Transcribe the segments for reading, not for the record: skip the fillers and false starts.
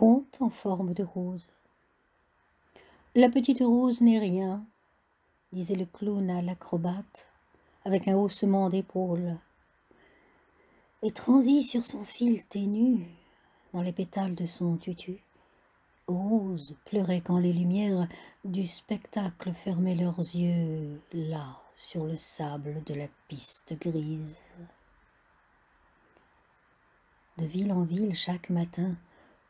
Conte en forme de rose. La petite rose n'est rien, disait le clown à l'acrobate, avec un haussement d'épaules, et transit sur son fil ténu, dans les pétales de son tutu. Rose pleurait quand les lumières du spectacle fermaient leurs yeux, là, sur le sable de la piste grise. De ville en ville, chaque matin,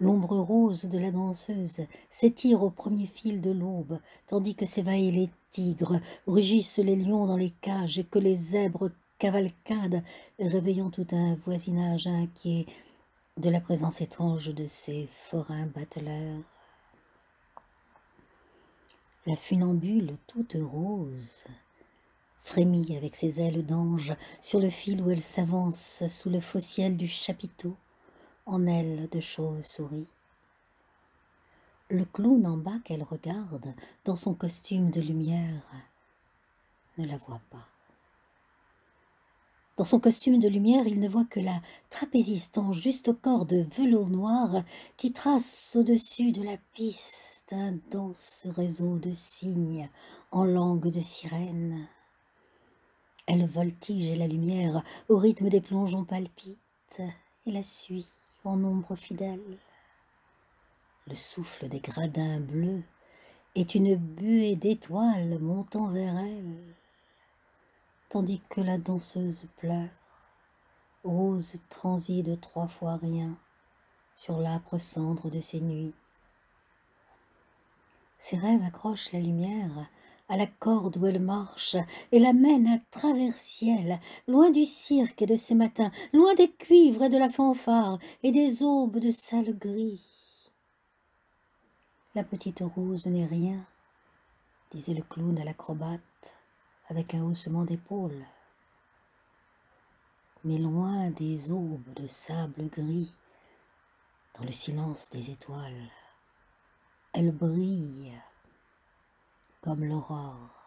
l'ombre rose de la danseuse s'étire au premier fil de l'aube, tandis que s'éveillent les tigres, rugissent les lions dans les cages et que les zèbres cavalcadent, réveillant tout un voisinage inquiet de la présence étrange de ces forains bateleurs. La funambule toute rose frémit avec ses ailes d'ange sur le fil où elle s'avance sous le faux ciel du chapiteau, en ailes de chauve-souris. Le clown en bas qu'elle regarde, dans son costume de lumière, ne la voit pas. Dans son costume de lumière, il ne voit que la trapéziste en juste corps de velours noir qui trace au-dessus de la piste un dense réseau de signes en langue de sirène. Elle voltige et la lumière, au rythme des plongeons, palpite et la suit en ombre fidèle. Le souffle des gradins bleus est une buée d'étoiles montant vers elle, tandis que la danseuse pleure. Rose transide 3 fois rien sur l'âpre cendre de ses nuits. Ses rêves accrochent la lumière à la corde où elle marche et la mènent à travers ciel, loin du cirque et de ses matins, loin des cuivres et de la fanfare et des aubes de sale gris. La petite rose n'est rien, disait le clown à l'acrobate, avec un haussement d'épaules. Mais loin des aubes de sable gris, dans le silence des étoiles, elle brille comme l'aurore.